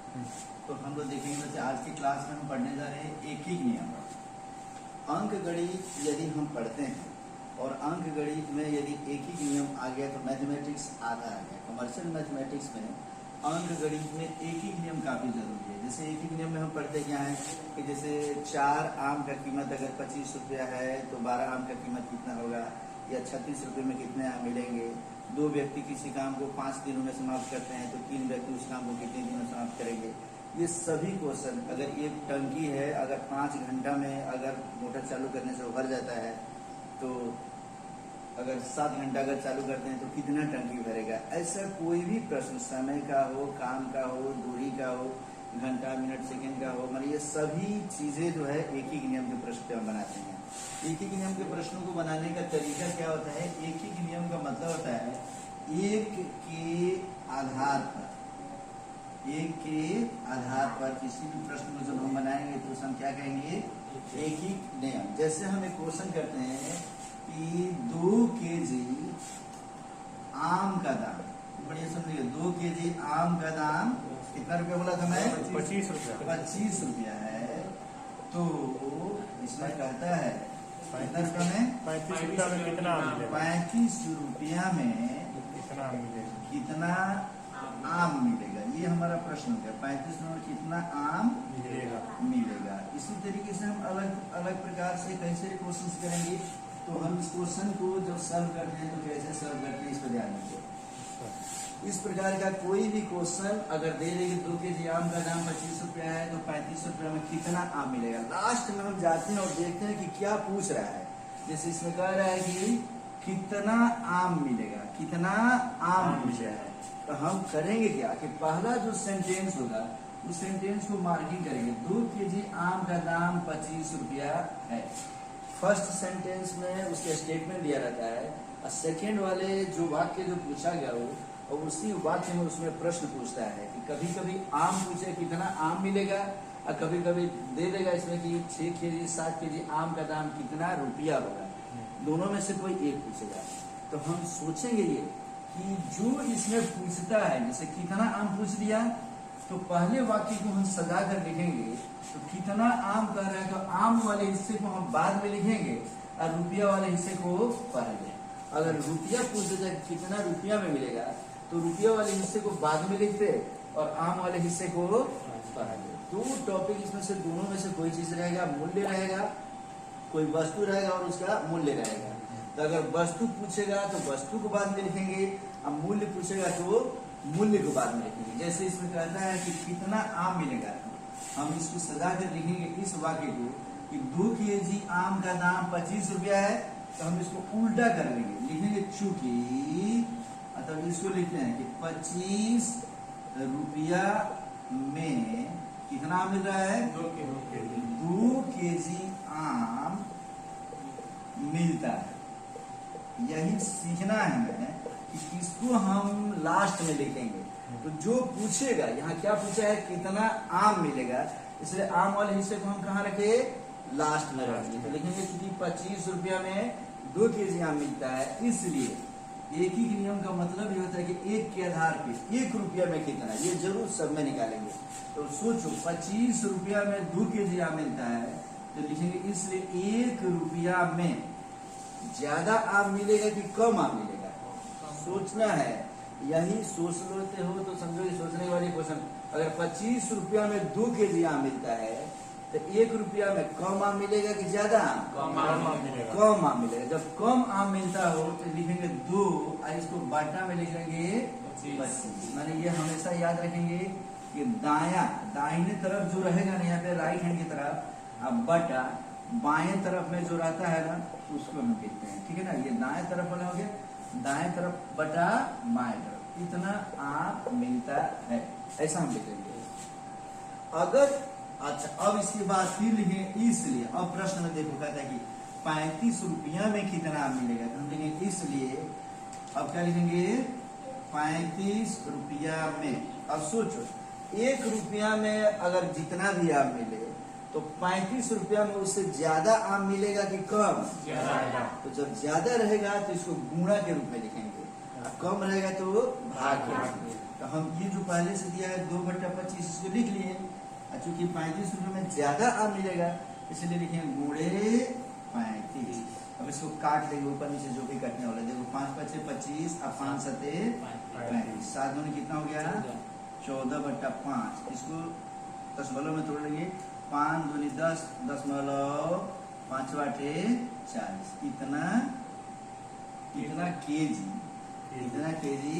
तो हम लोग देखेंगे जैसे आज की क्लास में हम पढ़ने जा रहे हैं एक ही नियम। अंक गणित यदि हम पढ़ते हैं और अंक गणित में यदि एक ही नियम आ गया तो मैथमेटिक्स आधा आ गया। कमर्शियल मैथमेटिक्स में अंक गणित में एक ही नियम काफी जरूरी है। जैसे एक ही नियम में हम पढ़ते क्या है कि जैसे 4 आम का कीमत अगर 25 रुपया है तो 12 आम का कीमत कितना होगा, या 36 रुपये में कितने आम मिलेंगे। 2 व्यक्ति किसी काम को 5 दिनों में समाप्त करते हैं तो 3 व्यक्ति उस काम को कितने दिनों में समाप्त करेंगे। ये सभी क्वेश्चन, अगर एक टंकी है अगर 5 घंटा में अगर मोटर चालू करने से भर जाता है तो अगर 7 घंटा अगर चालू करते हैं तो कितना टंकी भरेगा। ऐसा कोई भी प्रश्न समय का हो, काम का हो, दूरी का हो, घंटा मिनट सेकंड का हो, मतलब ये सभी चीजें जो है एक ही नियम के प्रश्न पे हम बनाते हैं। एक ही नियम के प्रश्नों को बनाने का तरीका क्या होता है, एक ही नियम का मतलब होता है एक के आधार पर किसी भी प्रश्न को जब हम बनाएंगे तो उसे हम क्या कहेंगे, एक ही नियम। जैसे हम एक क्वेश्चन करते हैं कि 2 केजी आम का दाम, बढ़िया समझिए, 2 केजी आम का दाम कितना रुपया बोला था मैं, 25 रुपया। 25 रुपया है। तो इसमें कहता है कितना रुपया में, 35 रुपया में कितना आम मिलेगा, 35 रुपया में कितना आम मिलेगा, कितना आम मिलेगा। ये हमारा प्रश्न है, 35 में कितना आम मिलेगा। इसी तरीके से हम अलग अलग प्रकार से कैसे क्वेश्चन करेंगे। तो हम इस क्वेश्चन को जब सॉल्व करते हैं तो कैसे सॉल्व करते हैं इस पर ध्यान दीजिए। इस प्रकार का कोई भी क्वेश्चन अगर दे देगी 2 केजी आम का दाम 25 रुपया है तो 35 रुपया में कितना आम मिलेगा। लास्ट में हम जाते हैं और देखते हैं कि क्या पूछ रहा है। जैसे इसमें कह रहा है कि कितना आम मिलेगा, कितना आम पूछ रहा है। तो हम करेंगे क्या कि पहला जो सेंटेंस होगा उस सेंटेंस को मार्किंग करेंगे। 2 केजी आम का दाम 25 रुपया है। फर्स्ट सेंटेंस में उसका स्टेटमेंट दिया रहता है और सेकेंड वाले जो वाक्य जो पूछा गया हो और उसी वाक्य में उसमें प्रश्न पूछता है कि कभी कभी आम पूछे कितना आम मिलेगा और कभी कभी दे देगा इसमें कि 6 केजी 7 केजी आम का दाम कितना रुपया होगा। दोनों में से कोई एक पूछेगा। तो हम सोचेंगे ये कि जो इसमें पूछता है, जैसे कितना आम पूछ दिया तो पहले वाक्य को हम सजा कर लिखेंगे। तो कितना आम कह रहा है तो आम वाले हिस्से को हम बाद में लिखेंगे और रुपया वाले हिस्से को पहले। अगर रुपया पूछ देता है कितना रुपया में मिलेगा तो रुपया वाले हिस्से को बाद में लिखते और आम वाले हिस्से को पहले। 2 टॉपिक इसमें से दोनों में से कोई चीज रहेगा, मूल्य रहेगा, कोई वस्तु रहेगा और उसका मूल्य रहेगा। तो अगर वस्तु पूछेगा तो वस्तु को बाद में लिखेंगे और मूल्य पूछेगा तो मूल्य को बाद में लिखेंगे। जैसे इसमें कहता है कि कितना आम मिलेगा, हम इसको सजा कर लिखेंगे इस वाक्य को कि 2 केजी आम का दाम 25 रुपया है। तो हम इसको उल्टा कर लेंगे, लिखेंगे चूंकि, मतलब इसको लिखते हैं कि 25 रुपया में कितना आम मिल रहा है, 2 केजी आम मिलता है। यही सीखना है हमें कि इसको हम लास्ट में लिखेंगे। तो जो पूछेगा, यहाँ क्या पूछा है, कितना आम मिलेगा, इसलिए आम वाले हिस्से को हम कहाँ रखे, लास्ट में रखेंगे। तो लिखेंगे क्योंकि 25 रुपया में 2 केजी आम मिलता है, इसलिए एक ही नियम का मतलब ये होता है कि एक के आधार पे 1 रुपया में कितना, ये जरूर सब में निकालेंगे। तो सोचो 25 रुपया में 2 केजी आम मिलता है तो लिखेंगे इसलिए 1 रुपया में ज्यादा आम मिलेगा कि कम आम मिलेगा, सोचना है। यही सोच लेते हो तो समझो ये सोचने वाली क्वेश्चन। अगर 25 रुपया में 2 केजी आम मिलता है तो 1 रुपया में कम आम मिलेगा कि ज्यादा आम, कम आम मिलेगा। जब कम आम मिलता हो तो लिखेंगे 2 और इसको बाटा में लिखेंगे 25। माने ये हमेशा याद रखेंगे कि दाहिने तरफ जो रहेगा ना, यहाँ पे राइट हैंड की तरफ, अब बटा बाएं तरफ में जो रहता है ना उसको हम लिखते हैं, ठीक है ना। ये दाएं तरफ वाला हो गया, दाएं तरफ बटा बाएं तरफ, इतना आम मिलता है, ऐसा हम लिखेंगे। अगर अच्छा अब इसके बाद फिर लिखेंगे इसलिए। अब प्रश्न में देखो कहता है कि 35 रुपया में कितना आम मिलेगा, तो हम लिखेंगे इसलिए। अब क्या लिखेंगे, 35 रुपया में। अब सोचो 1 रुपया में अगर जितना भी आम मिले तो 35 रुपया में उससे ज्यादा आम मिलेगा कि कम, ज्यादा। तो जब ज्यादा रहेगा तो इसको गुणा के रूप में लिखेंगे, कम रहेगा तो भाग के रूप में। तो हम ये जो पहले से दिया है 2/25 इसको लिख लिए, और चूंकि 35 रुपये में ज्यादा आम मिलेगा इसलिए लिखेंगे गुणे 35। अब इसको काट देंगे ऊपर नीचे जो भी कटने वाला, देखो 5 × 5 = 25 और 5 × 7 = 35, 7 दूनी कितना हो गया 14/5। इसको दशमलव में तोड़ लेंगे, 5 दूनी 10, 10.5 40, इतना केजी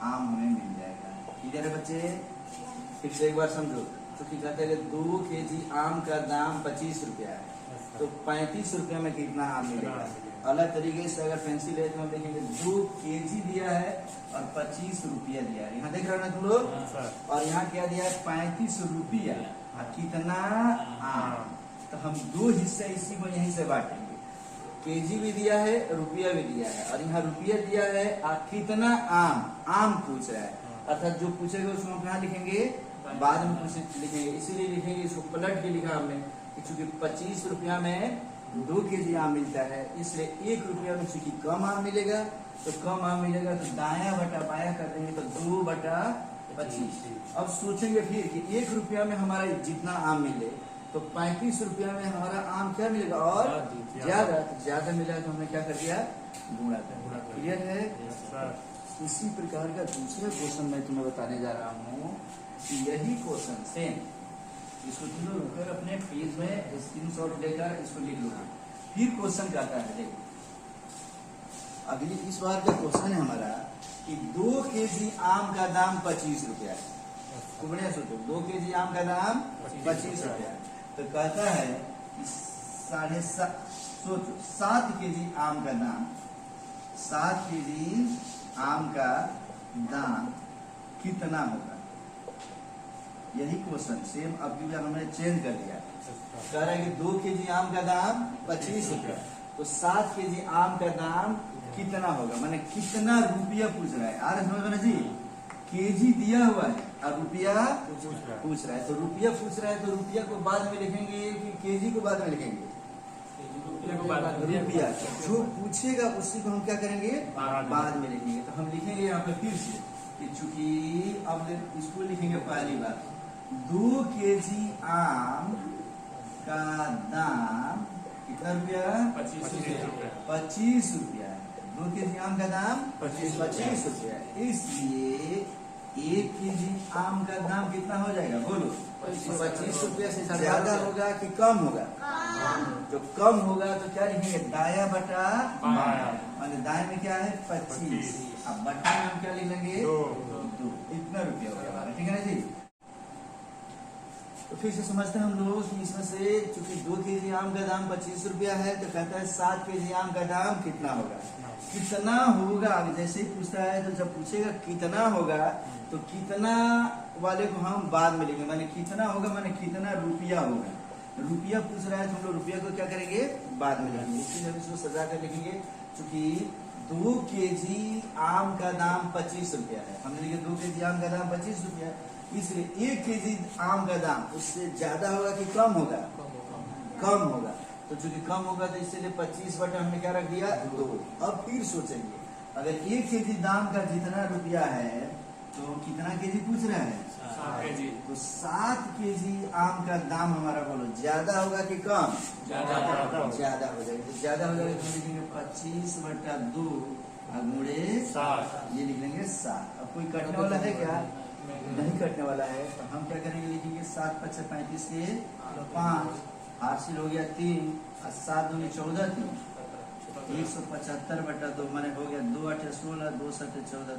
आम हमें मिल जाएगा। इधर है बच्चे, फिर से एक बार समझो, क्योंकि कहते हैं 2 केजी आम का दाम 25 रुपया है, तो 35 रुपया में कितना आम मिलेगा। अलग तरीके से अगर पेंसिल है तो हम देखेंगे 2 केजी दिया है और 25 रुपया दिया है, यहाँ देख रहे हो ना तुम लोग, और यहाँ क्या दिया है 35 रुपया और कितना आम। तो हम 2 हिस्से इसी को यहीं से बांटेंगे, केजी भी दिया है रुपया भी दिया है, और यहाँ रुपया दिया है और कितना आम पूछ रहा है, अर्थात जो पूछेगा उसको हम कहाँ लिखेंगे, बाद में लिखेंगे, इसीलिए लिखेंगे इसको पलट के लिखा हमने कि चूंकि 25 रुपया में 2 केजी आम मिलता है, इसलिए 1 रुपया में चूंकि कम आम मिलेगा, तो कम आम मिलेगा तो दाया बटा बाया कर देंगे, तो 2/25। अब सोचेंगे फिर कि 1 रुपया में हमारा जितना आम मिले, तो 35 रुपया में हमारा आम क्या मिलेगा और ज्यादा मिला, तो हमने क्या कर दिया, गुणा कर दिया। क्लियर है। इसी प्रकार का दूसरा क्वेश्चन मैं तुम्हें बताने जा रहा हूँ, यही क्वेश्चन सेम, इसको तुम लोग रुककर अपने पेज में स्क्रीनशॉट लेकर इसको लिख लो। फिर क्वेश्चन कहता है, देखो अगली इस बार का क्वेश्चन है हमारा कि 2 केजी आम का दाम 25 रुपया है। बढ़िया सोचो, 2 केजी आम का दाम 25 रुपया है, तो कहता है कि 7 केजी आम का दाम, 7 केजी आम का दाम कितना होगा। यही क्वेश्चन सेम, अब भी हमने चेंज कर दिया, कह रहा है कि 2 केजी आम का दाम 25 रुपया, तो 7 केजी आम का दाम कितना होगा, माने कितना रुपया पूछ रहा है। आ रहा समझ में जी, केजी दिया हुआ है और रुपया पूछ रहा है, तो रुपया पूछ रहा है तो रुपया को बाद में लिखेंगे कि केजी को बाद में लिखेंगे, रुपया जो पूछेगा उसी को हम क्या करेंगे, बाद में लिखेंगे। तो हम लिखेंगे यहाँ पे फिर से कि चूंकि अब इसको लिखेंगे पहली बार, 2 केजी आम का दाम कितना रुपया, 25 रुपया। 2 केजी आम का दाम 25 रुपया, इसलिए 1 केजी आम का दाम कितना हो जाएगा, बोलो 25 रुपया से ज्यादा होगा कि कम होगा, जो कम होगा तो क्या लिखेंगे, दाया बटा बाया, माने दाएं में क्या है 25, अब बटा में हम क्या लिख लेंगे 2, इतना रुपया हो गया हमारा, ठीक है ना जी। तो फिर से समझते हैं हम लोग कि इसमें से चूंकि 2 केजी आम का दाम 25 रुपया है, तो कहता है 7 केजी आम का दाम कितना होगा, कितना होगा। जैसे ही पूछता है तो जब पूछेगा कितना होगा, तो कितना वाले को हम बाद में लिखेंगे, माने कितना होगा माने कितना रुपया होगा। रुपया पूछ रहा है तो हम लोग रुपया को क्या करेंगे, बाद में लिखेंगे, इसलिए हम इसको सजा कर लिखेंगे। चूंकि 2 केजी आम का दाम 25 रुपया है, हमने लिखे 2 केजी आम का दाम 25 रुपया, इसलिए 1 केजी आम का दाम उससे ज्यादा होगा कि कम होगा, कम होगा। तो चूंकि कम होगा तो इसलिए 25 बटा हमने क्या रख दिया 2। अब फिर सोचेंगे, अगर 1 केजी दाम का जितना रुपया है तो कितना केजी पूछ रहा है, 7 केजी, तो 7 केजी आम का दाम हमारा बोलो ज्यादा होगा कि कम, ज्यादा हो जाएगा। तो ज्यादा हो जाएगा तो लिखेंगे 25/2 गुणे 7, ये लिख लेंगे 7। अब कोई कटने वाला है क्या, नहीं कटने वाला है, तो हम क्या करेंगे, लिखेंगे 7 × 5 = 35 के 5, हासिल हो गया 3 और 7 दूनी 14, 175/2 मैंने हो गया 2 × 8 = 16, 2 × 7 = 14,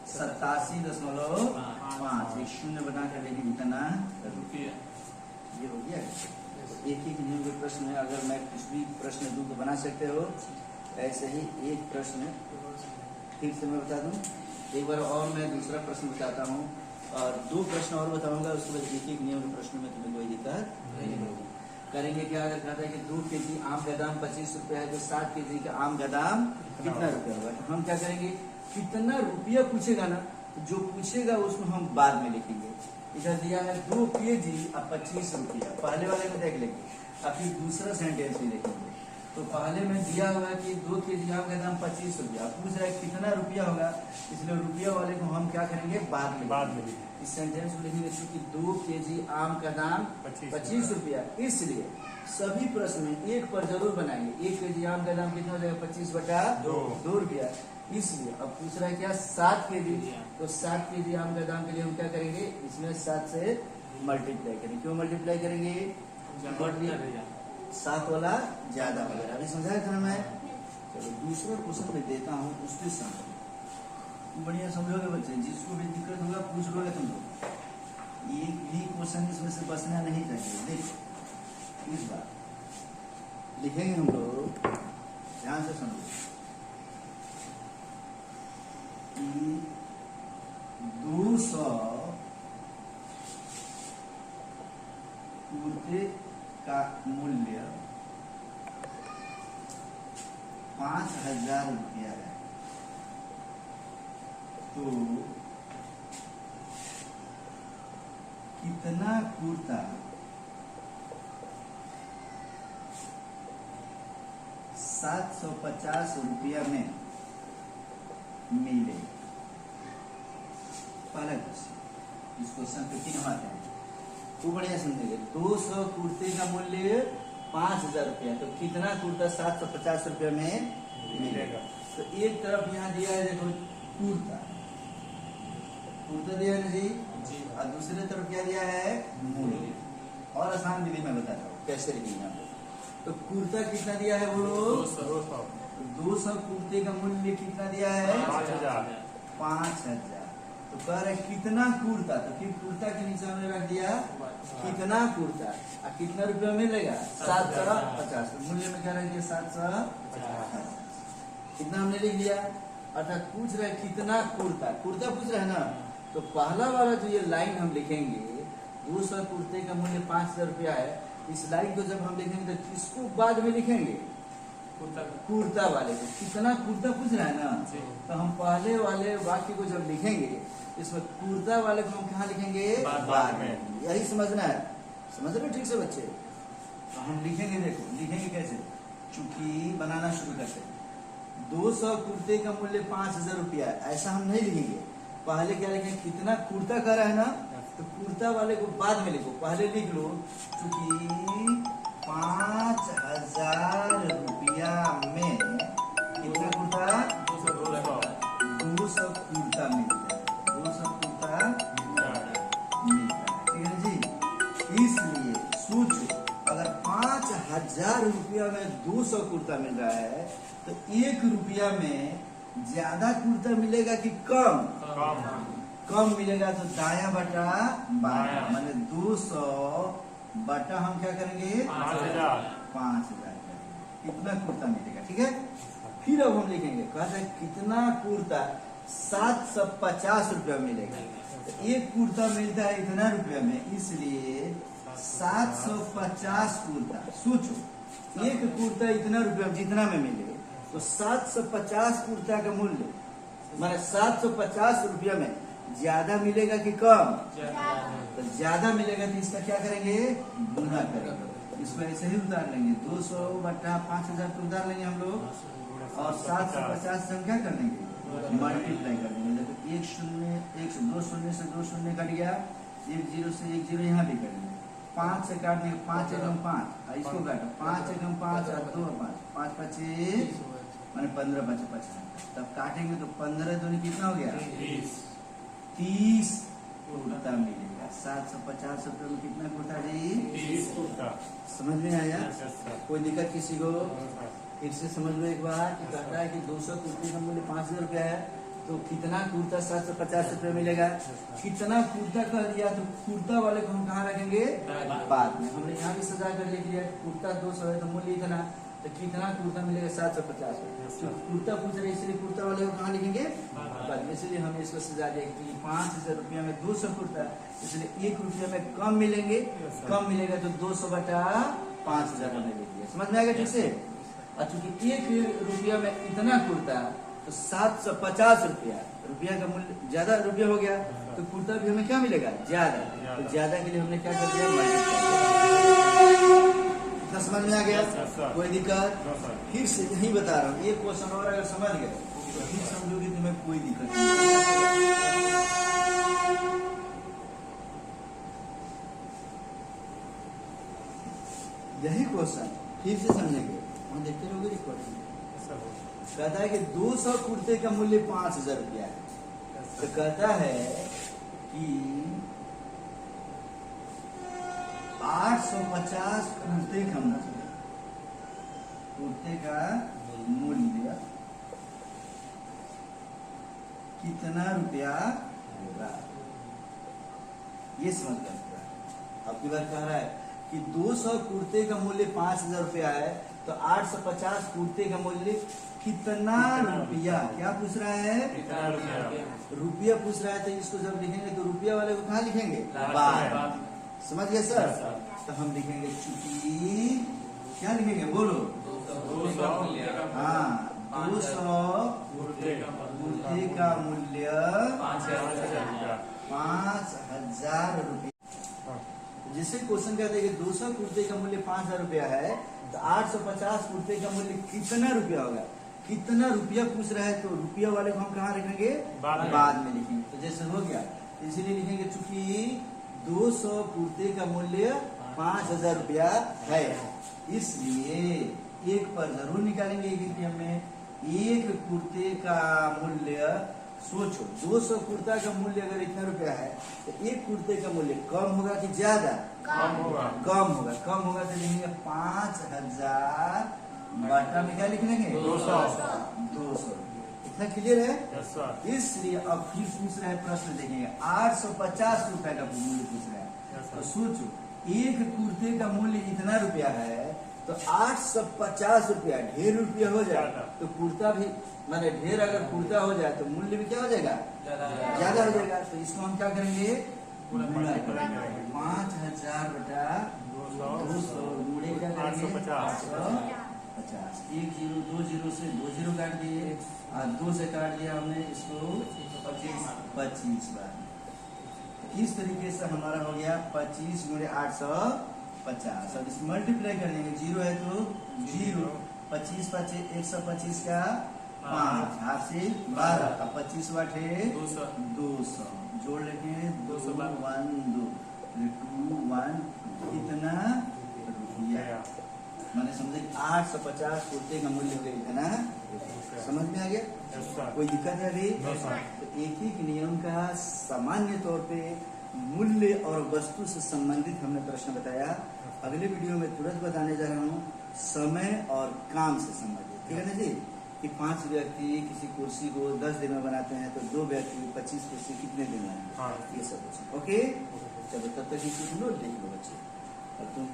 87.5, एक शून्य बना कर लेकिन इतना रुपया, ये हो गया। एक एक नियम के प्रश्न है, अगर मैं कुछ भी प्रश्न दूं तो बना सकते हो, ऐसे ही एक प्रश्न फिर से मैं बता दूं, एक बार और मैं दूसरा प्रश्न बताता हूँ और 2 प्रश्न और बताऊंगा, उसके बाद एक एक नियम के प्रश्न में तुम्हें कोई दिक्कत नहीं होगी। करेंगे क्या, अगर कहता है कि 2 केजी आम का दाम 25 रुपया है, तो 7 केजी का आम का दाम कितना रुपया होगा। तो हम क्या करेंगे, कितना रुपया पूछेगा ना, जो पूछेगा उसको हम बाद में लिखेंगे। इधर दिया है 2 केजी और 25 रुपया, पहले वाले में देख लेंगे, और फिर दूसरा सेंटेंस भी लिखेंगे। तो पहले में दिया हुआ है कि 2 केजी आम का दाम 25 रुपया, पूछ रहा है कितना रुपया होगा, इसलिए रुपया वाले को हम क्या करेंगे बाद में इस सेंटेंस को लिखेंगे क्योंकि 2 केजी आम का दाम 25 रुपया, इसलिए सभी प्रश्न में एक पर जरूर बनाएंगे। 1 केजी आम का दाम कितना हो जाएगा 25/2 रुपया, इसलिए अब पूछ रहा है क्या 7 केजी, तो 7 केजी आम का दाम के लिए हम क्या करेंगे, इसमें 7 से मल्टीप्लाई करेंगे। क्यों मल्टीप्लाई करेंगे, 7 वाला ज्यादा वगैरह अभी समझाया था मैं। चलो दूसरा क्वेश्चन में देता हूँ, उसके समझो, बढ़िया समझोगे बच्चे, जिसको भी दिक्कत होगा पूछ लोगे तुम लोग। एक भी क्वेश्चन इसमें से बचना नहीं चाहिए। देखो इस बार लिखेंगे हम लोग, ध्यान से समझो कि 200 कुर्ते का मूल्य 5,000 रुपया है, तो कितना कुर्ता 750 रुपया में मिले। पहला क्वेश्चन, इस क्वेश्चन पे 3 आते हैं, तो बढ़िया समझेंगे। 200 कुर्ते का मूल्य 5,000 रुपया, तो कितना कुर्ता 750 रुपया में मिलेगा। तो एक तरफ यहाँ दिया है देखो कुर्ता, कुर्ता दिया है जी, और दूसरे तरफ क्या दिया है मूल्य। और आसान विधि में बताता हूँ कैसे लिखेंगे हम। तो कुर्ता कितना दिया है बोलो, 200 कुर्ते का मूल्य कितना दिया है 5,000। तो कह रहे कितना कुर्ता, तो फिर कुर्ता के नीचे हमने रख दिया कितना कुर्ता, और कितना रुपया मिलेगा 750, मूल्य में क्या रख दिया 750, कितना हमने लिख दिया। अर्थात पूछ रहे कितना कुर्ता, कुर्ता पूछ रहे है ना, तो पहला वाला जो ये लाइन हम लिखेंगे 200 कुर्ते का मूल्य 5,000 रुपया है, इस लाइन को जब हम लिखेंगे तो किसको बाद में लिखेंगे, कुर्ता वाले को। कितना कुर्ता पूछ रहा है ना, तो हम पहले वाले वाक्य को जब लिखेंगे इसमें कुर्ता वाले को हम कहाँ लिखेंगे बाद में। यही समझना है, समझ रहे ठीक से बच्चे। तो हम लिखेंगे, देखो लिखेंगे कैसे, चूंकि बनाना शुरू करते हैं। 200 कुर्ते का मूल्य 5,000 रुपया, ऐसा हम नहीं लिखेंगे। पहले क्या लिखेंगे, कितना कुर्ता का रहा है ना, तो कुर्ता वाले को बाद में लिखो, पहले लिख लो चूंकि 5,000 रुपया में कितना कुर्ता 200 कुर्ता मिलता है, 200 कुर्ता मिलता है, ठीक है जी। इसलिए सोचो अगर 5,000 रुपया में 200 कुर्ता मिल रहा है, तो 1 रुपया में ज्यादा कुर्ता मिलेगा कि कम, कम मिलेगा। तो दाया बटा बायां, माने 200 बटा हम क्या करेंगे 5,000 कितना कुर्ता मिलेगा, ठीक है। फिर अब हम लिखेंगे, कहते हैं कितना कुर्ता 750 रुपया मिलेगा। तो एक कुर्ता मिलता है इतना रुपया में, इसलिए 750 कुर्ता। सोचो एक कुर्ता इतना रुपया जितना में मिले, तो 750 कुर्ता का मूल्य माने 750 रुपया में ज्यादा मिलेगा कि कम, तो ज्यादा मिलेगा तो इसका क्या करेंगे गुना करेंगे। इसको ऐसे ही उतार लेंगे, 200 बटा 5,000 को उतार लेंगे हम लोग, और 750 से हम क्या कर देंगे मल्टीप्लाई कर देंगे। देखो 1 शून्य 1 2 शून्य से 2 शून्य कट गया, 1 0 से 1 0 यहाँ भी करेंगे, 5 से काटने 5 एकम 5, इसको काटो 5 एकम 5 और 2 5 5 25 माने 15 5 50। तब काटेंगे तो 15 दूनी कितना हो गया 30 कुर्ता मिलेगा। 750 रुपये में कितना कुर्ता जी 30 कुर्ता। समझ में आया, कोई दिक्कत किसी को। फिर से समझ लो एक बार कि कहता है कि 200 कुर्ते का मूल्य 5,000 रुपया है, तो कितना कुर्ता 750 रुपये मिलेगा। कितना कुर्ता कह दिया तो कुर्ता वाले को हम कहाँ रखेंगे बाद में। हमने यहाँ भी सजा कर लिख लिया, कुर्ता 200 है तो मूल्य इतना, तो कितना कुर्ता मिलेगा 750। तो कुर्ता पूछ रहे इसलिए कुर्ता वाले को कहाँ लिखेंगे बाद में, इसलिए हमने इसको सजा दिया कि 5,000 रुपया में 200 कुर्ता, इसलिए 1 रुपया में कम मिलेंगे, कम मिलेगा तो 200 बटा 5,000 हमने लिख दिया। समझ में आएगा ठीक से। और चूंकि 1 रुपया में इतना कुर्ता, तो 750 रुपया, रुपया का मूल्य ज्यादा रुपया हो गया, तो कुर्ता भी हमें क्या मिलेगा ज्यादा। तो ज्यादा के लिए हमने क्या कर दिया मल्टीप्लाई। इतना समझ में आ गया? Yes, sir. कोई दिक्कत? No sir. फिर से यही बता रहा हूँ, एक क्वेश्चन और अगर समझ गए तो फिर समझोगे तुम्हें कोई दिक्कत नहीं। यही क्वेश्चन फिर से समझेंगे, हम देखते रहोगे रिकॉर्डिंग। सर हो। कहता है कि 200 कुर्ते का मूल्य 5,000 रुपया है। तो कहता है कि 850 कुर्ते का मूल्य कितना रुपया होगा, ये समझ सकता है। अब की बार कह रहा है कि 200 कुर्ते का मूल्य 5,000 रुपया है, तो 850 कुर्ते का मूल्य कितना रुपया, क्या पूछ रहा है? कितना रुपया? रुपया पूछ रहा है। तो इसको जब लिखेंगे तो रुपया वाले को कहाँ लिखेंगे? लास्ट बाद। में। समझ गए सर? Yes, sir. तो हम लिखेंगे चूंकि, क्या लिखेंगे बोलो? 200 हाँ, 200 कुर्ते कुर्ते का मूल्य 5,000 रुपया। 5,000 रुपया। हाँ। जिससे क्वेश्चन कहते हैं कि 200 कुर्ते का मूल्य 5,000 रुपया है, तो 850 कुर्ते का मूल्य कितना रुपया होगा? कितना रुपया पूछ रहा है, तो रुपया वाले को हम कहाँ लिखेंगे? बाद में लिखेंगे। तो जैसे हो गया, इसलिए लिखेंगे चूंकि 200 कुर्ते का मूल्य 5,000 रुपया है, इसलिए एक पर जरूर निकालेंगे एक एटीएम में। एक कुर्ते का मूल्य, सोचो 200 कुर्ता का मूल्य अगर इतना रुपया है, तो एक कुर्ते का मूल्य कम होगा कि ज्यादा? कम होगा। कम होगा। कम होगा तो लिखेंगे 5,000 बटा में क्या लिख लेंगे? 200। इतना क्लियर है? Yes sir. इसलिए अब फिर पूछ रहा है प्रश्न, देखेंगे 850 रुपए का मूल्य पूछ रहा है। Yes, sir. तो सोचो एक कुर्ते का मूल्य इतना रुपया है, तो 850 रुपया ढेर रुपया हो जाए ज्यादा। तो कुर्ता भी, माने ढेर अगर कुर्ता हो जाए तो मूल्य भी क्या हो जाएगा? ज्यादा हो जाएगा। तो इसको हम क्या करेंगे? गुणा करेंगे। 5,000 बटा 200 गुणे क्या करेंगे? 850। 1 0 2 0 से 2 0 काट दिए, और 2 से काट दिया हमने इसको 25 बार। इस तरीके से हमारा हो गया 25 गुणे 850। अब इस मल्टीप्लाई कर देंगे, 0 है तो 0, 25 5 125 का 5, हाथ से 12, अब 25 बाटे 200 जोड़ लेंगे, 2 1 2 2 1 कितना रुपया? मैंने समझे 850 कुर्ते का मूल्य हो गया इतना। समझ में आ गया? Yes sir. कोई दिक्कत है अभी? No sir. तो एक ही नियम का सामान्य तौर पे मूल्य और वस्तु से संबंधित हमने प्रश्न बताया। अगले वीडियो में तुरंत बताने जा रहा हूँ समय और काम से संबंधित, ठीक है ना जी? कि 5 व्यक्ति किसी कुर्सी को 10 दिन में बनाते हैं, तो 2 व्यक्ति 25 कुर्सी कितने दिन में? हाँ। ये सब कुछ। ओके, चलो तब तक इसको नोट देख लो बच्चे। अब तुम